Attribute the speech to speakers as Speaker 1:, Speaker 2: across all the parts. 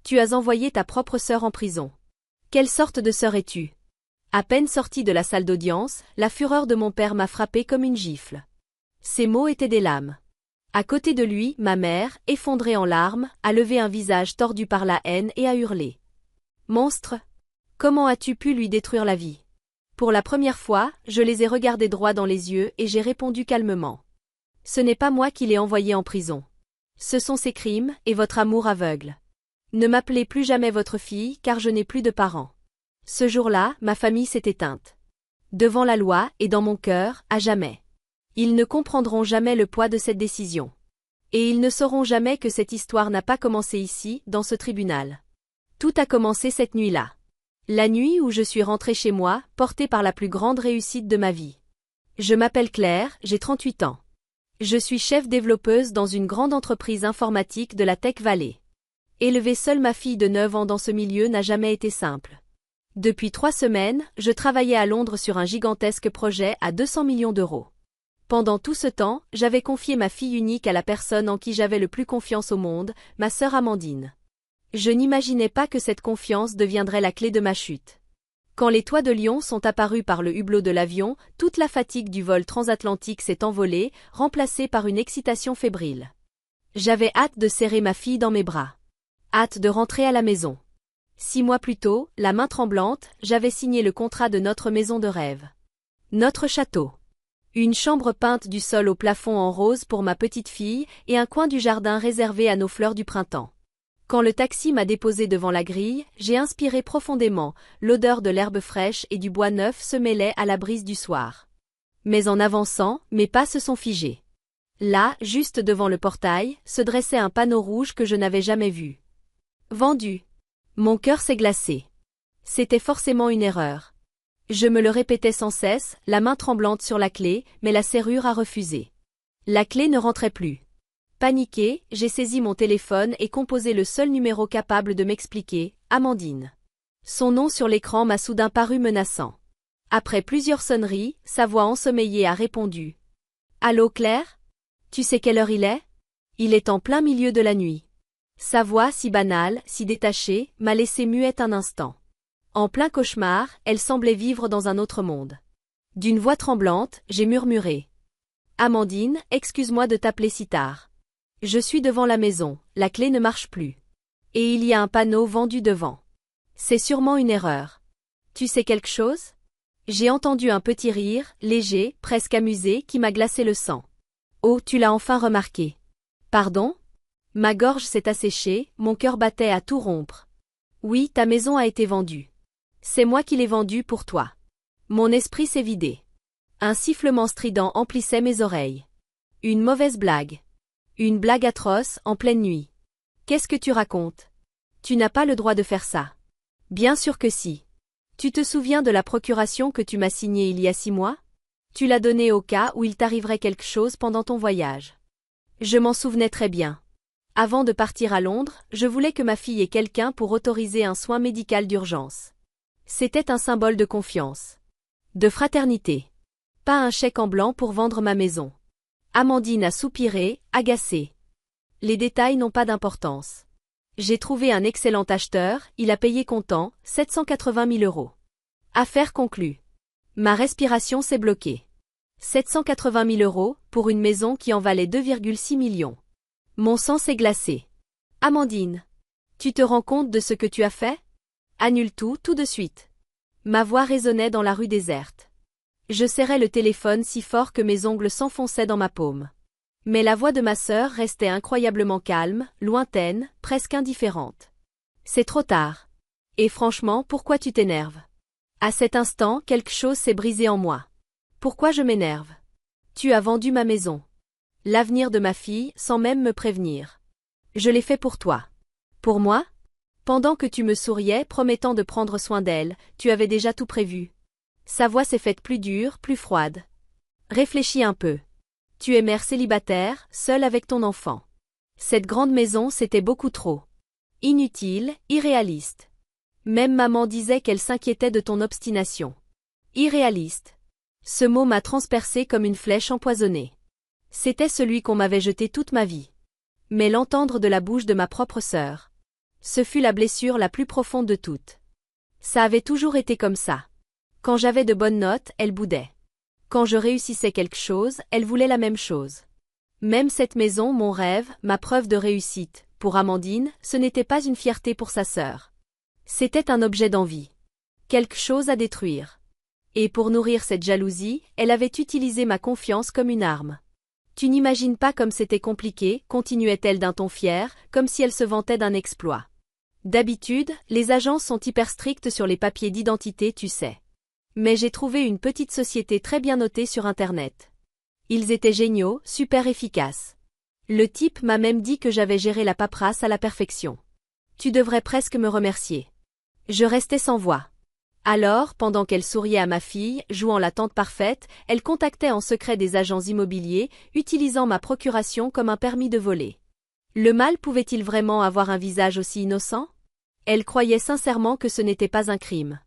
Speaker 1: Tu as envoyé ta propre sœur en prison. Quelle sorte de sœur es-tu? À peine sortie de la salle d'audience, la fureur de mon père m'a frappé comme une gifle. Ces mots étaient des lames. À côté de lui, ma mère, effondrée en larmes, a levé un visage tordu par la haine et a hurlé. Monstre! Comment as-tu pu lui détruire la vie? Pour la première fois, je les ai regardés droit dans les yeux et j'ai répondu calmement. Ce n'est pas moi qui l'ai envoyé en prison. Ce sont ses crimes et votre amour aveugle. Ne m'appelez plus jamais votre fille car je n'ai plus de parents. Ce jour-là, ma famille s'est éteinte. Devant la loi et dans mon cœur, à jamais. Ils ne comprendront jamais le poids de cette décision. Et ils ne sauront jamais que cette histoire n'a pas commencé ici, dans ce tribunal. Tout a commencé cette nuit-là. La nuit où je suis rentrée chez moi, portée par la plus grande réussite de ma vie. Je m'appelle Claire, j'ai 38 ans. Je suis chef développeuse dans une grande entreprise informatique de la Tech Valley. Élever seule ma fille de 9 ans dans ce milieu n'a jamais été simple. Depuis 3 semaines, je travaillais à Londres sur un gigantesque projet à 200 millions d'euros. Pendant tout ce temps, j'avais confié ma fille unique à la personne en qui j'avais le plus confiance au monde, ma sœur Amandine. Je n'imaginais pas que cette confiance deviendrait la clé de ma chute. Quand les toits de Lyon sont apparus par le hublot de l'avion, toute la fatigue du vol transatlantique s'est envolée, remplacée par une excitation fébrile. J'avais hâte de serrer ma fille dans mes bras. Hâte de rentrer à la maison. 6 mois plus tôt, la main tremblante, j'avais signé le contrat de notre maison de rêve. Notre château. Une chambre peinte du sol au plafond en rose pour ma petite fille et un coin du jardin réservé à nos fleurs du printemps. Quand le taxi m'a déposé devant la grille, j'ai inspiré profondément, l'odeur de l'herbe fraîche et du bois neuf se mêlait à la brise du soir. Mais en avançant, mes pas se sont figés. Là, juste devant le portail, se dressait un panneau rouge que je n'avais jamais vu. Vendu. Mon cœur s'est glacé. C'était forcément une erreur. Je me le répétais sans cesse, la main tremblante sur la clé, mais la serrure a refusé. La clé ne rentrait plus. Paniquée, j'ai saisi mon téléphone et composé le seul numéro capable de m'expliquer, Amandine. Son nom sur l'écran m'a soudain paru menaçant. Après plusieurs sonneries, sa voix ensommeillée a répondu. Allô Claire? Tu sais quelle heure il est? Il est en plein milieu de la nuit. Sa voix, si banale, si détachée, m'a laissé muette un instant. En plein cauchemar, elle semblait vivre dans un autre monde. D'une voix tremblante, j'ai murmuré. Amandine, excuse-moi de t'appeler si tard. Je suis devant la maison, la clé ne marche plus. Et il y a un panneau vendu devant. C'est sûrement une erreur. Tu sais quelque chose? J'ai entendu un petit rire, léger, presque amusé, qui m'a glacé le sang. Oh, tu l'as enfin remarqué. Pardon? Ma gorge s'est asséchée, mon cœur battait à tout rompre. Oui, ta maison a été vendue. C'est moi qui l'ai vendue pour toi. Mon esprit s'est vidé. Un sifflement strident emplissait mes oreilles. Une mauvaise blague. Une blague atroce, en pleine nuit. Qu'est-ce que tu racontes? Tu n'as pas le droit de faire ça. Bien sûr que si. Tu te souviens de la procuration que tu m'as signée il y a 6 mois? Tu l'as donnée au cas où il t'arriverait quelque chose pendant ton voyage. Je m'en souvenais très bien. Avant de partir à Londres, je voulais que ma fille ait quelqu'un pour autoriser un soin médical d'urgence. C'était un symbole de confiance. De fraternité. Pas un chèque en blanc pour vendre ma maison. Amandine a soupiré, agacée. Les détails n'ont pas d'importance. J'ai trouvé un excellent acheteur, il a payé comptant, 780 000 euros. Affaire conclue. Ma respiration s'est bloquée. 780 000 euros, pour une maison qui en valait 2,6 millions. Mon sang s'est glacé. Amandine. Tu te rends compte de ce que tu as fait? Annule tout, tout de suite. Ma voix résonnait dans la rue déserte. Je serrais le téléphone si fort que mes ongles s'enfonçaient dans ma paume. Mais la voix de ma sœur restait incroyablement calme, lointaine, presque indifférente. C'est trop tard. Et franchement, pourquoi tu t'énerves? À cet instant, quelque chose s'est brisé en moi. Pourquoi je m'énerve? Tu as vendu ma maison. L'avenir de ma fille, sans même me prévenir. Je l'ai fait pour toi. Pour moi? Pendant que tu me souriais, promettant de prendre soin d'elle, tu avais déjà tout prévu. Sa voix s'est faite plus dure, plus froide. Réfléchis un peu. Tu es mère célibataire, seule avec ton enfant. Cette grande maison, c'était beaucoup trop. Inutile, irréaliste. Même maman disait qu'elle s'inquiétait de ton obstination. Irréaliste. Ce mot m'a transpercé comme une flèche empoisonnée. C'était celui qu'on m'avait jeté toute ma vie. Mais l'entendre de la bouche de ma propre sœur. Ce fut la blessure la plus profonde de toutes. Ça avait toujours été comme ça. Quand j'avais de bonnes notes, elle boudait. Quand je réussissais quelque chose, elle voulait la même chose. Même cette maison, mon rêve, ma preuve de réussite, pour Amandine, ce n'était pas une fierté pour sa sœur. C'était un objet d'envie. Quelque chose à détruire. Et pour nourrir cette jalousie, elle avait utilisé ma confiance comme une arme. Tu n'imagines pas comme c'était compliqué, continuait-elle d'un ton fier, comme si elle se vantait d'un exploit. D'habitude, les agences sont hyper strictes sur les papiers d'identité, tu sais. Mais j'ai trouvé une petite société très bien notée sur Internet. Ils étaient géniaux, super efficaces. Le type m'a même dit que j'avais géré la paperasse à la perfection. Tu devrais presque me remercier. Je restais sans voix. Alors, pendant qu'elle souriait à ma fille, jouant la tante parfaite, elle contactait en secret des agents immobiliers, utilisant ma procuration comme un permis de voler. Le mal pouvait-il vraiment avoir un visage aussi innocent? Elle croyait sincèrement que ce n'était pas un crime.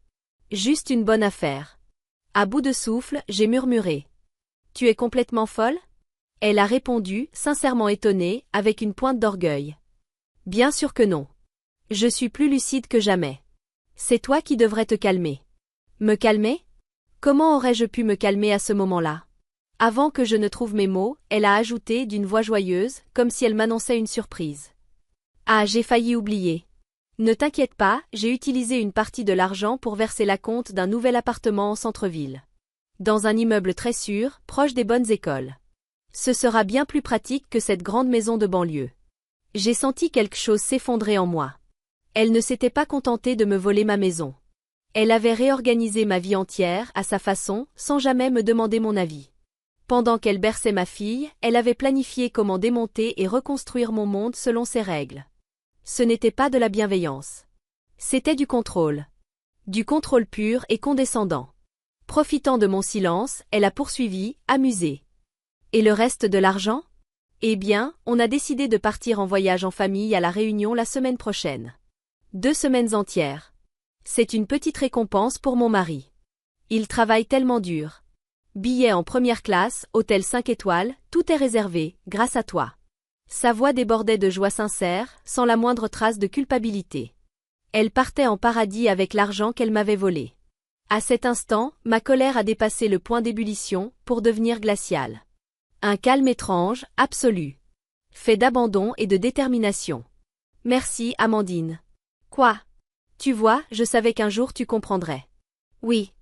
Speaker 1: Juste une bonne affaire. À bout de souffle, j'ai murmuré. Tu es complètement folle? Elle a répondu, sincèrement étonnée, avec une pointe d'orgueil. Bien sûr que non. Je suis plus lucide que jamais. C'est toi qui devrais te calmer. Me calmer? Comment aurais-je pu me calmer à ce moment-là? Avant que je ne trouve mes mots, elle a ajouté d'une voix joyeuse, comme si elle m'annonçait une surprise. Ah, j'ai failli oublier. Ne t'inquiète pas, j'ai utilisé une partie de l'argent pour verser l'acompte d'un nouvel appartement en centre-ville. Dans un immeuble très sûr, proche des bonnes écoles. Ce sera bien plus pratique que cette grande maison de banlieue. J'ai senti quelque chose s'effondrer en moi. Elle ne s'était pas contentée de me voler ma maison. Elle avait réorganisé ma vie entière, à sa façon, sans jamais me demander mon avis. Pendant qu'elle berçait ma fille, elle avait planifié comment démonter et reconstruire mon monde selon ses règles. Ce n'était pas de la bienveillance. C'était du contrôle. Du contrôle pur et condescendant. Profitant de mon silence, elle a poursuivi, amusée. Et le reste de l'argent? Eh bien, on a décidé de partir en voyage en famille à La Réunion la semaine prochaine. 2 semaines entières. C'est une petite récompense pour mon mari. Il travaille tellement dur. Billets en première classe, hôtel 5 étoiles, tout est réservé, grâce à toi. Sa voix débordait de joie sincère, sans la moindre trace de culpabilité. Elle partait en paradis avec l'argent qu'elle m'avait volé. À cet instant, ma colère a dépassé le point d'ébullition, pour devenir glaciale. Un calme étrange, absolu. Fait d'abandon et de détermination. Merci, Amandine. Quoi? Tu vois, je savais qu'un jour tu comprendrais. Oui.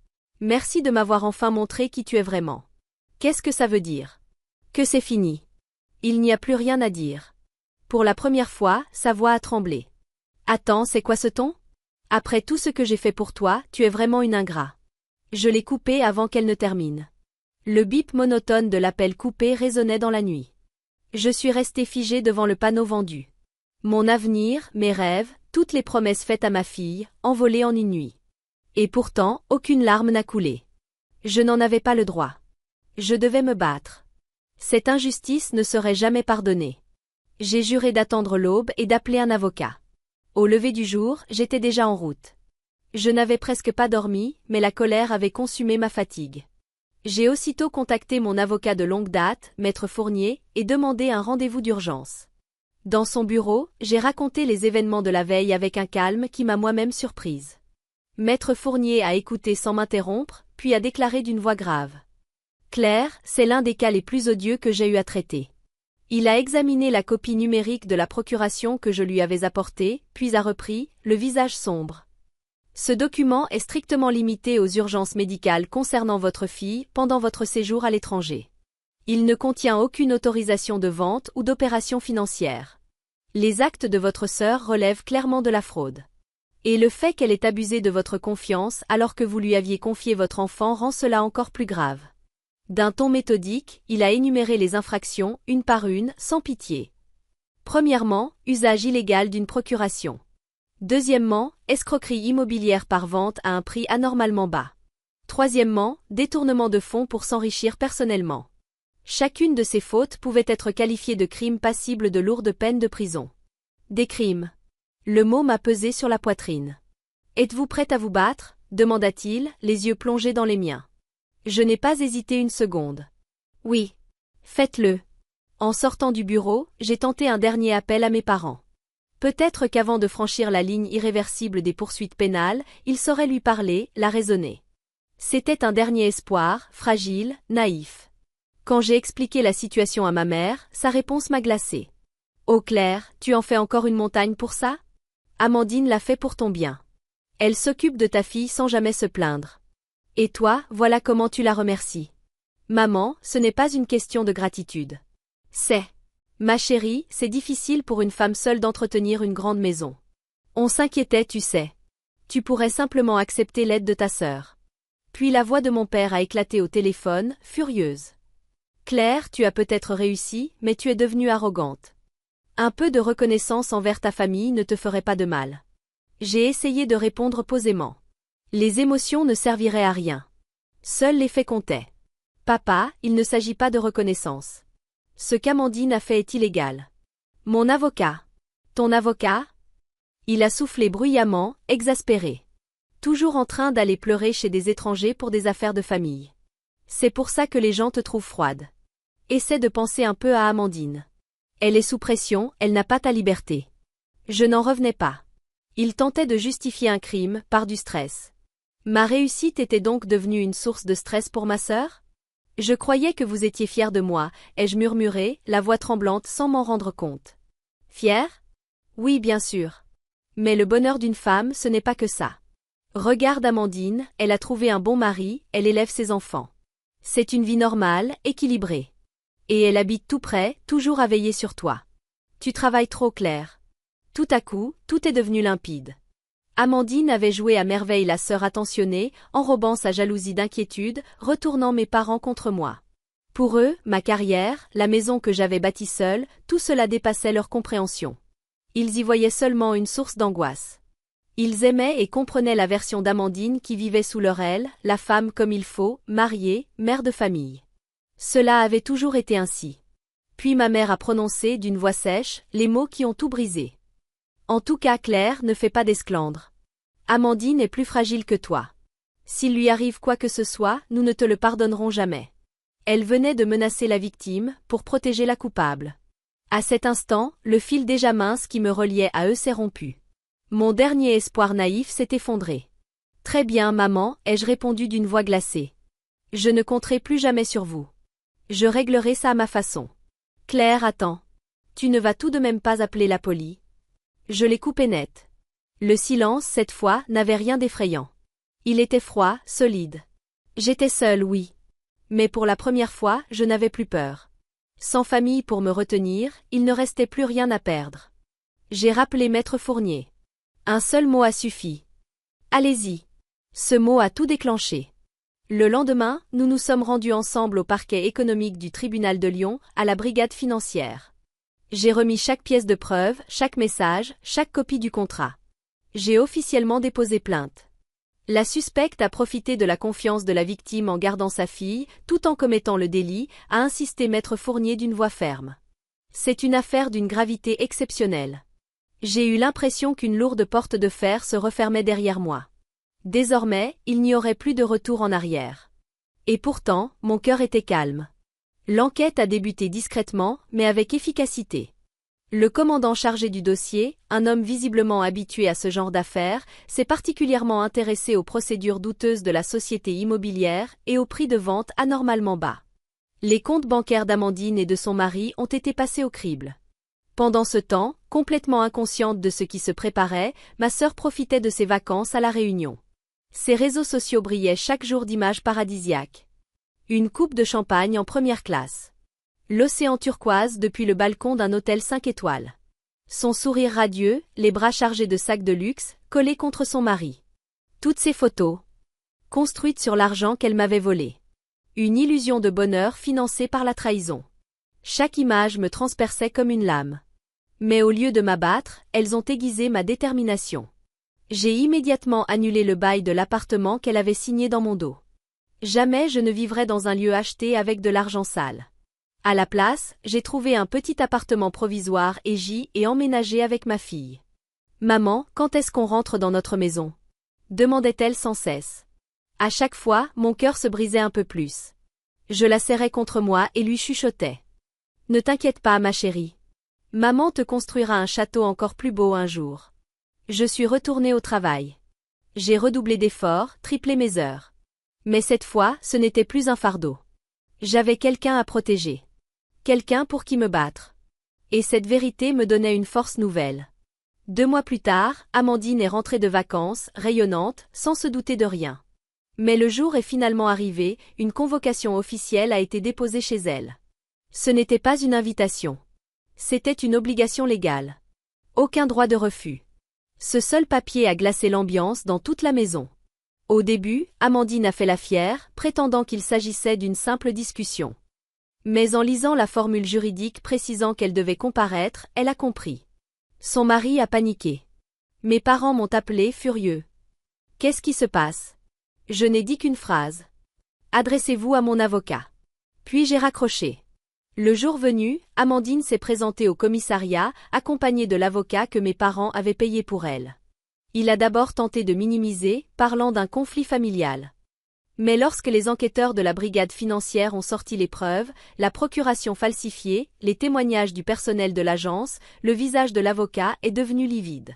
Speaker 1: Merci de m'avoir enfin montré qui tu es vraiment. Qu'est-ce que ça veut dire? Que c'est fini. Il n'y a plus rien à dire. Pour la première fois, sa voix a tremblé. Attends, c'est quoi ce ton? Après tout ce que j'ai fait pour toi, tu es vraiment une ingrat. Je l'ai coupé avant qu'elle ne termine. Le bip monotone de l'appel coupé résonnait dans la nuit. Je suis resté figé devant le panneau vendu. Mon avenir, mes rêves, toutes les promesses faites à ma fille, envolées en une nuit. Et pourtant, aucune larme n'a coulé. Je n'en avais pas le droit. Je devais me battre. Cette injustice ne serait jamais pardonnée. J'ai juré d'attendre l'aube et d'appeler un avocat. Au lever du jour, j'étais déjà en route. Je n'avais presque pas dormi, mais la colère avait consumé ma fatigue. J'ai aussitôt contacté mon avocat de longue date, Maître Fournier, et demandé un rendez-vous d'urgence. Dans son bureau, j'ai raconté les événements de la veille avec un calme qui m'a moi-même surprise. Maître Fournier a écouté sans m'interrompre, puis a déclaré d'une voix grave. Claire, c'est l'un des cas les plus odieux que j'ai eu à traiter. Il a examiné la copie numérique de la procuration que je lui avais apportée, puis a repris, le visage sombre. Ce document est strictement limité aux urgences médicales concernant votre fille pendant votre séjour à l'étranger. Il ne contient aucune autorisation de vente ou d'opération financière. Les actes de votre sœur relèvent clairement de la fraude. Et le fait qu'elle ait abusé de votre confiance alors que vous lui aviez confié votre enfant rend cela encore plus grave. D'un ton méthodique, il a énuméré les infractions, une par une, sans pitié. Premièrement, usage illégal d'une procuration. Deuxièmement, escroquerie immobilière par vente à un prix anormalement bas. Troisièmement, détournement de fonds pour s'enrichir personnellement. Chacune de ces fautes pouvait être qualifiée de crime passible de lourdes peines de prison. Des crimes. Le mot m'a pesé sur la poitrine. Êtes-vous prête à vous battre? Demanda-t-il, les yeux plongés dans les miens. Je n'ai pas hésité une seconde. Oui. Faites-le. En sortant du bureau, j'ai tenté un dernier appel à mes parents. Peut-être qu'avant de franchir la ligne irréversible des poursuites pénales, il saurait lui parler, la raisonner. C'était un dernier espoir, fragile, naïf. Quand j'ai expliqué la situation à ma mère, sa réponse m'a glacée. « Oh Claire, tu en fais encore une montagne pour ça? Amandine l'a fait pour ton bien. Elle s'occupe de ta fille sans jamais se plaindre. Et toi, voilà comment tu la remercies. Maman, ce n'est pas une question de gratitude. C'est... Ma chérie, c'est difficile pour une femme seule d'entretenir une grande maison. On s'inquiétait, tu sais. Tu pourrais simplement accepter l'aide de ta sœur. » Puis la voix de mon père a éclaté au téléphone, furieuse. « Claire, tu as peut-être réussi, mais tu es devenue arrogante. Un peu de reconnaissance envers ta famille ne te ferait pas de mal. » J'ai essayé de répondre posément. Les émotions ne serviraient à rien. Seuls les faits comptaient. « Papa, il ne s'agit pas de reconnaissance. Ce qu'Amandine a fait est illégal. » « Mon avocat. »« Ton avocat ?» Il a soufflé bruyamment, exaspéré. Toujours en train d'aller pleurer chez des étrangers pour des affaires de famille. C'est pour ça que les gens te trouvent froide. Essaie de penser un peu à Amandine. Elle est sous pression, elle n'a pas ta liberté. Je n'en revenais pas. Il tentait de justifier un crime par du stress. Ma réussite était donc devenue une source de stress pour ma sœur? Je croyais que vous étiez fier de moi, ai-je murmuré, la voix tremblante sans m'en rendre compte. Fier? Oui, bien sûr. Mais le bonheur d'une femme, ce n'est pas que ça. Regarde Amandine, elle a trouvé un bon mari, elle élève ses enfants. C'est une vie normale, équilibrée. Et elle habite tout près, toujours à veiller sur toi. Tu travailles trop, Claire. Tout à coup, tout est devenu limpide. Amandine avait joué à merveille la sœur attentionnée, enrobant sa jalousie d'inquiétude, retournant mes parents contre moi. Pour eux, ma carrière, la maison que j'avais bâtie seule, tout cela dépassait leur compréhension. Ils y voyaient seulement une source d'angoisse. Ils aimaient et comprenaient la version d'Amandine qui vivait sous leur aile, la femme comme il faut, mariée, mère de famille. Cela avait toujours été ainsi. Puis ma mère a prononcé d'une voix sèche, les mots qui ont tout brisé. En tout cas, Claire, ne fais pas d'esclandre. Amandine est plus fragile que toi. S'il lui arrive quoi que ce soit, nous ne te le pardonnerons jamais. Elle venait de menacer la victime, pour protéger la coupable. À cet instant, le fil déjà mince qui me reliait à eux s'est rompu. Mon dernier espoir naïf s'est effondré. Très bien, maman, ai-je répondu d'une voix glacée. Je ne compterai plus jamais sur vous. Je réglerai ça à ma façon. Claire, attends. Tu ne vas tout de même pas appeler la police? Je l'ai coupé net. Le silence, cette fois, n'avait rien d'effrayant. Il était froid, solide. J'étais seule, oui. Mais pour la première fois, je n'avais plus peur. Sans famille pour me retenir, il ne restait plus rien à perdre. J'ai rappelé Maître Fournier. Un seul mot a suffi. Allez-y. Ce mot a tout déclenché. Le lendemain, nous nous sommes rendus ensemble au parquet économique du tribunal de Lyon, à la brigade financière. J'ai remis chaque pièce de preuve, chaque message, chaque copie du contrat. J'ai officiellement déposé plainte. La suspecte a profité de la confiance de la victime en gardant sa fille, tout en commettant le délit, a insisté Maître Fournier d'une voix ferme. C'est une affaire d'une gravité exceptionnelle. J'ai eu l'impression qu'une lourde porte de fer se refermait derrière moi. Désormais, il n'y aurait plus de retour en arrière. Et pourtant, mon cœur était calme. L'enquête a débuté discrètement, mais avec efficacité. Le commandant chargé du dossier, un homme visiblement habitué à ce genre d'affaires, s'est particulièrement intéressé aux procédures douteuses de la société immobilière et aux prix de vente anormalement bas. Les comptes bancaires d'Amandine et de son mari ont été passés au crible. Pendant ce temps, complètement inconsciente de ce qui se préparait, ma sœur profitait de ses vacances à La Réunion. Ses réseaux sociaux brillaient chaque jour d'images paradisiaques. Une coupe de champagne en première classe. L'océan turquoise depuis le balcon d'un hôtel 5 étoiles. Son sourire radieux, les bras chargés de sacs de luxe, collés contre son mari. Toutes ces photos. Construites sur l'argent qu'elle m'avait volé. Une illusion de bonheur financée par la trahison. Chaque image me transperçait comme une lame. Mais au lieu de m'abattre, elles ont aiguisé ma détermination. J'ai immédiatement annulé le bail de l'appartement qu'elle avait signé dans mon dos. Jamais je ne vivrai dans un lieu acheté avec de l'argent sale. À la place, j'ai trouvé un petit appartement provisoire et j'y ai emménagé avec ma fille. Maman, quand est-ce qu'on rentre dans notre maison? Demandait-elle sans cesse. À chaque fois, mon cœur se brisait un peu plus. Je la serrais contre moi et lui chuchotais. Ne t'inquiète pas, ma chérie. Maman te construira un château encore plus beau un jour. Je suis retournée au travail. J'ai redoublé d'efforts, triplé mes heures. Mais cette fois, ce n'était plus un fardeau. J'avais quelqu'un à protéger. Quelqu'un pour qui me battre. Et cette vérité me donnait une force nouvelle. 2 mois plus tard, Amandine est rentrée de vacances, rayonnante, sans se douter de rien. Mais le jour est finalement arrivé, une convocation officielle a été déposée chez elle. Ce n'était pas une invitation. C'était une obligation légale. Aucun droit de refus. Ce seul papier a glacé l'ambiance dans toute la maison. Au début, Amandine a fait la fière, prétendant qu'il s'agissait d'une simple discussion. Mais en lisant la formule juridique précisant qu'elle devait comparaître, elle a compris. Son mari a paniqué. Mes parents m'ont appelé furieux. Qu'est-ce qui se passe? Je n'ai dit qu'une phrase. Adressez-vous à mon avocat. Puis j'ai raccroché. Le jour venu, Amandine s'est présentée au commissariat, accompagnée de l'avocat que mes parents avaient payé pour elle. Il a d'abord tenté de minimiser, parlant d'un conflit familial. Mais lorsque les enquêteurs de la brigade financière ont sorti les preuves, la procuration falsifiée, les témoignages du personnel de l'agence, le visage de l'avocat est devenu livide.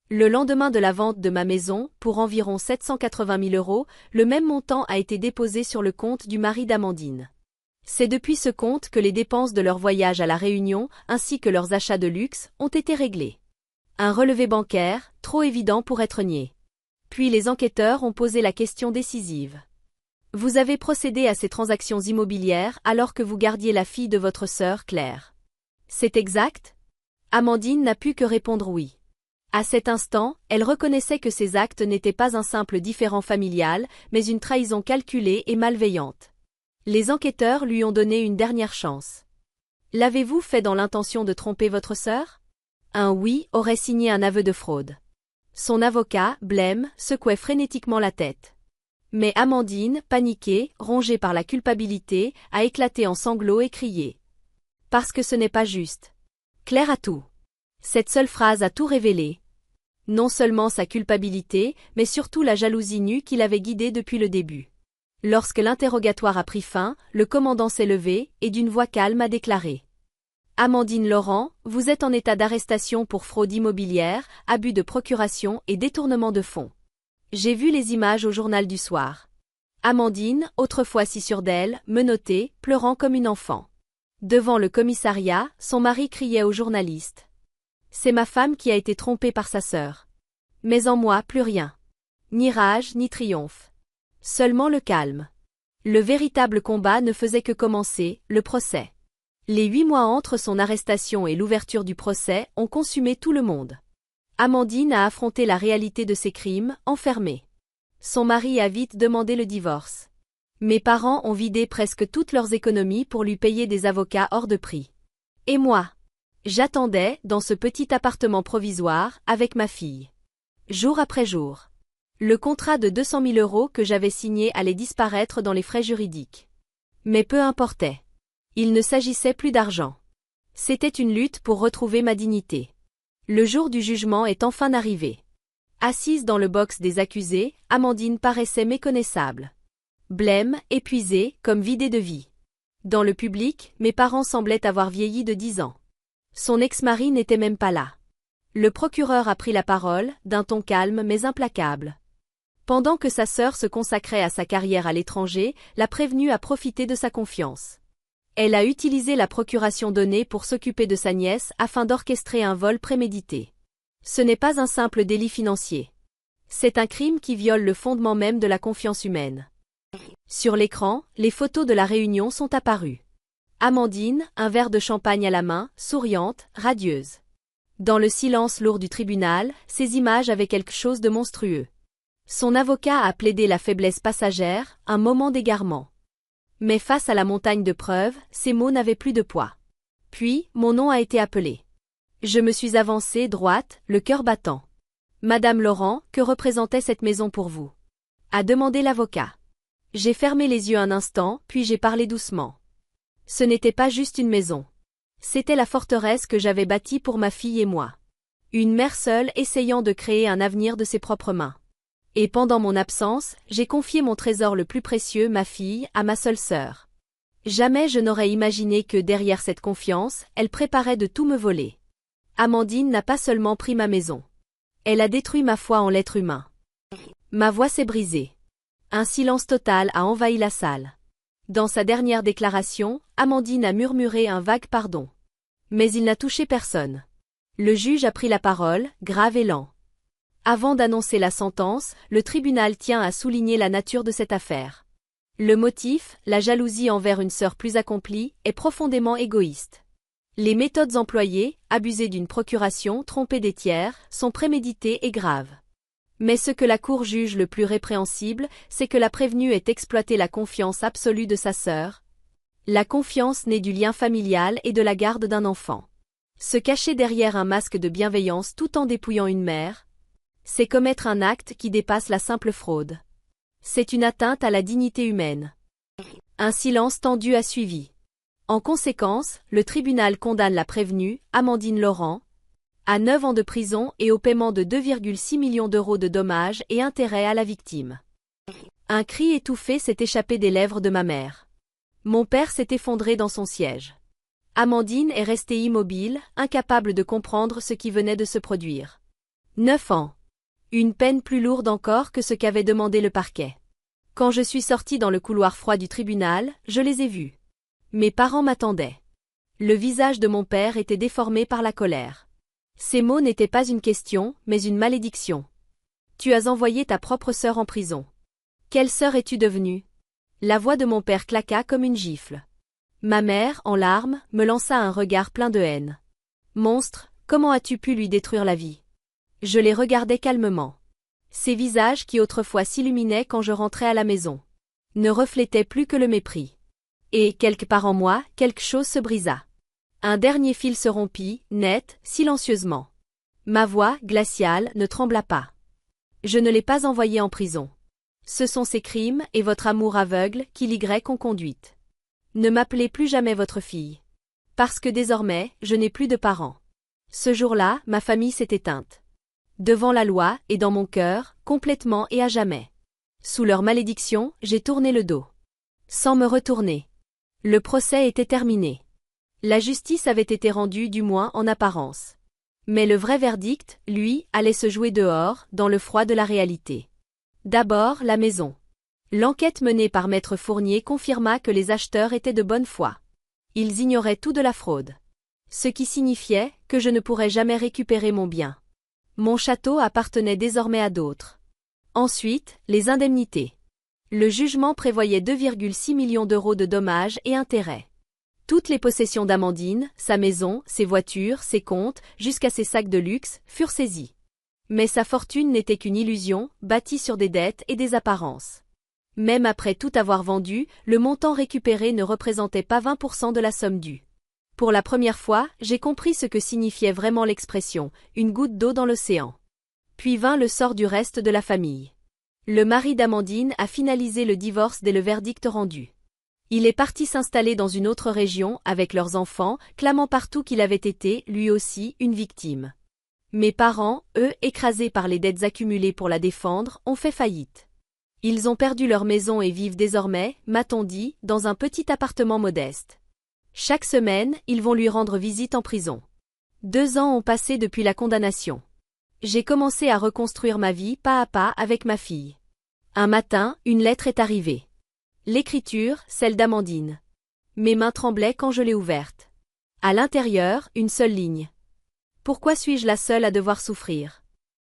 Speaker 1: Le lendemain de la vente de ma maison, pour environ 780 000 €, le même montant a été déposé sur le compte du mari d'Amandine. C'est depuis ce compte que les dépenses de leur voyage à La Réunion, ainsi que leurs achats de luxe, ont été réglées. Un relevé bancaire, trop évident pour être nié. Puis les enquêteurs ont posé la question décisive. Vous avez procédé à ces transactions immobilières alors que vous gardiez la fille de votre sœur Claire. C'est exact? Amandine n'a pu que répondre oui. À cet instant, elle reconnaissait que ces actes n'étaient pas un simple différend familial, mais une trahison calculée et malveillante. Les enquêteurs lui ont donné une dernière chance. L'avez-vous fait dans l'intention de tromper votre sœur? Un oui aurait signé un aveu de fraude. Son avocat, Blême, secouait frénétiquement la tête. Mais Amandine, paniquée, rongée par la culpabilité, a éclaté en sanglots et crié. Parce que ce n'est pas juste. Claire a tout. Cette seule phrase a tout révélé. Non seulement sa culpabilité, mais surtout la jalousie nue qui l'avait guidée depuis le début. Lorsque l'interrogatoire a pris fin, le commandant s'est levé et d'une voix calme a déclaré. Amandine Laurent, vous êtes en état d'arrestation pour fraude immobilière, abus de procuration et détournement de fonds. J'ai vu les images au journal du soir. Amandine, autrefois si sûre d'elle, menottée, pleurant comme une enfant. Devant le commissariat, son mari criait aux journalistes. C'est ma femme qui a été trompée par sa sœur. Mais en moi plus rien. Ni rage ni triomphe. Seulement le calme. Le véritable combat ne faisait que commencer, le procès. Les 8 mois entre son arrestation et l'ouverture du procès ont consumé tout le monde. Amandine a affronté la réalité de ses crimes, enfermée. Son mari a vite demandé le divorce. Mes parents ont vidé presque toutes leurs économies pour lui payer des avocats hors de prix. Et moi? J'attendais, dans ce petit appartement provisoire, avec ma fille. Jour après jour. Le contrat de 200 000 € que j'avais signé allait disparaître dans les frais juridiques. Mais peu importait. Il ne s'agissait plus d'argent. C'était une lutte pour retrouver ma dignité. Le jour du jugement est enfin arrivé. Assise dans le box des accusés, Amandine paraissait méconnaissable. Blême, épuisée, comme vidée de vie. Dans le public, mes parents semblaient avoir vieilli de 10 ans. Son ex-mari n'était même pas là. Le procureur a pris la parole, d'un ton calme mais implacable. Pendant que sa sœur se consacrait à sa carrière à l'étranger, la prévenue a profité de sa confiance. Elle a utilisé la procuration donnée pour s'occuper de sa nièce afin d'orchestrer un vol prémédité. Ce n'est pas un simple délit financier. C'est un crime qui viole le fondement même de la confiance humaine. Sur l'écran, les photos de la réunion sont apparues. Amandine, un verre de champagne à la main, souriante, radieuse. Dans le silence lourd du tribunal, ces images avaient quelque chose de monstrueux. Son avocat a plaidé la faiblesse passagère, un moment d'égarement. Mais face à la montagne de preuves, ces mots n'avaient plus de poids. Puis, mon nom a été appelé. Je me suis avancée droite, le cœur battant. Madame Laurent, que représentait cette maison pour vous? A demandé l'avocat. J'ai fermé les yeux un instant, puis j'ai parlé doucement. Ce n'était pas juste une maison. C'était la forteresse que j'avais bâtie pour ma fille et moi. Une mère seule essayant de créer un avenir de ses propres mains. Et pendant mon absence, j'ai confié mon trésor le plus précieux, ma fille, à ma seule sœur. Jamais je n'aurais imaginé que derrière cette confiance, elle préparait de tout me voler. Amandine n'a pas seulement pris ma maison. Elle a détruit ma foi en l'être humain. Ma voix s'est brisée. Un silence total a envahi la salle. Dans sa dernière déclaration, Amandine a murmuré un vague pardon. Mais il n'a touché personne. Le juge a pris la parole, grave et lent. Avant d'annoncer la sentence, le tribunal tient à souligner la nature de cette affaire. Le motif, la jalousie envers une sœur plus accomplie, est profondément égoïste. Les méthodes employées, abuser d'une procuration, tromper des tiers, sont préméditées et graves. Mais ce que la Cour juge le plus répréhensible, c'est que la prévenue ait exploité la confiance absolue de sa sœur. La confiance née du lien familial et de la garde d'un enfant. Se cacher derrière un masque de bienveillance tout en dépouillant une mère, c'est commettre un acte qui dépasse la simple fraude. C'est une atteinte à la dignité humaine. Un silence tendu a suivi. En conséquence, le tribunal condamne la prévenue, Amandine Laurent, à 9 ans de prison et au paiement de 2,6 millions d'euros de dommages et intérêts à la victime. Un cri étouffé s'est échappé des lèvres de ma mère. Mon père s'est effondré dans son siège. Amandine est restée immobile, incapable de comprendre ce qui venait de se produire. 9 ans. Une peine plus lourde encore que ce qu'avait demandé le parquet. Quand je suis sortie dans le couloir froid du tribunal, je les ai vus. Mes parents m'attendaient. Le visage de mon père était déformé par la colère. Ces mots n'étaient pas une question, mais une malédiction. Tu as envoyé ta propre sœur en prison. Quelle sœur es-tu devenue? La voix de mon père claqua comme une gifle. Ma mère, en larmes, me lança un regard plein de haine. Monstre, comment as-tu pu lui détruire la vie? Je les regardais calmement. Ces visages qui autrefois s'illuminaient quand je rentrais à la maison ne reflétaient plus que le mépris. Et, quelque part en moi, quelque chose se brisa. Un dernier fil se rompit, net, silencieusement. Ma voix, glaciale, ne trembla pas. Je ne l'ai pas envoyée en prison. Ce sont ses crimes et votre amour aveugle qui l'Y ont conduite. Ne m'appelez plus jamais votre fille. Parce que désormais, je n'ai plus de parents. Ce jour-là, ma famille s'est éteinte. Devant la loi et dans mon cœur, complètement et à jamais. Sous leur malédiction, j'ai tourné le dos. Sans me retourner. Le procès était terminé. La justice avait été rendue du moins en apparence. Mais le vrai verdict, lui, allait se jouer dehors, dans le froid de la réalité. D'abord, la maison. L'enquête menée par Maître Fournier confirma que les acheteurs étaient de bonne foi. Ils ignoraient tout de la fraude. Ce qui signifiait que je ne pourrais jamais récupérer mon bien. Mon château appartenait désormais à d'autres. Ensuite, les indemnités. Le jugement prévoyait 2,6 millions d'euros de dommages et intérêts. Toutes les possessions d'Amandine, sa maison, ses voitures, ses comptes, jusqu'à ses sacs de luxe, furent saisies. Mais sa fortune n'était qu'une illusion, bâtie sur des dettes et des apparences. Même après tout avoir vendu, le montant récupéré ne représentait pas 20% de la somme due. Pour la première fois, j'ai compris ce que signifiait vraiment l'expression « une goutte d'eau dans l'océan ». Puis vint le sort du reste de la famille. Le mari d'Amandine a finalisé le divorce dès le verdict rendu. Il est parti s'installer dans une autre région avec leurs enfants, clamant partout qu'il avait été, lui aussi, une victime. Mes parents, eux, écrasés par les dettes accumulées pour la défendre, ont fait faillite. Ils ont perdu leur maison et vivent désormais, m'a-t-on dit, dans un petit appartement modeste. Chaque semaine, ils vont lui rendre visite en prison. 2 ans ont passé depuis la condamnation. J'ai commencé à reconstruire ma vie pas à pas avec ma fille. Un matin, une lettre est arrivée. L'écriture, celle d'Amandine. Mes mains tremblaient quand je l'ai ouverte. À l'intérieur, une seule ligne. Pourquoi suis-je la seule à devoir souffrir?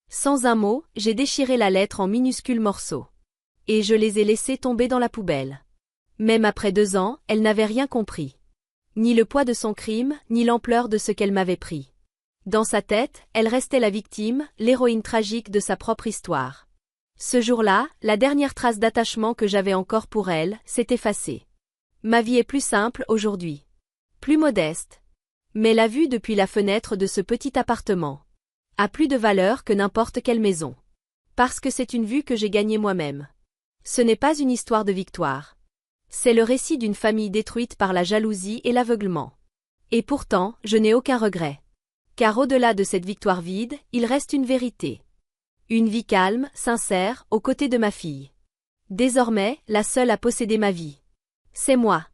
Speaker 1: Sans un mot, j'ai déchiré la lettre en minuscules morceaux. Et je les ai laissés tomber dans la poubelle. Même après 2 ans, elle n'avait rien compris. Ni le poids de son crime, ni l'ampleur de ce qu'elle m'avait pris. Dans sa tête, elle restait la victime, l'héroïne tragique de sa propre histoire. Ce jour-là, la dernière trace d'attachement que j'avais encore pour elle s'est effacée. Ma vie est plus simple aujourd'hui. Plus modeste. Mais la vue depuis la fenêtre de ce petit appartement a plus de valeur que n'importe quelle maison. Parce que c'est une vue que j'ai gagnée moi-même. Ce n'est pas une histoire de victoire. C'est le récit d'une famille détruite par la jalousie et l'aveuglement. Et pourtant, je n'ai aucun regret. Car au-delà de cette victoire vide, il reste une vérité. Une vie calme, sincère, aux côtés de ma fille. Désormais, la seule à posséder ma vie. C'est moi.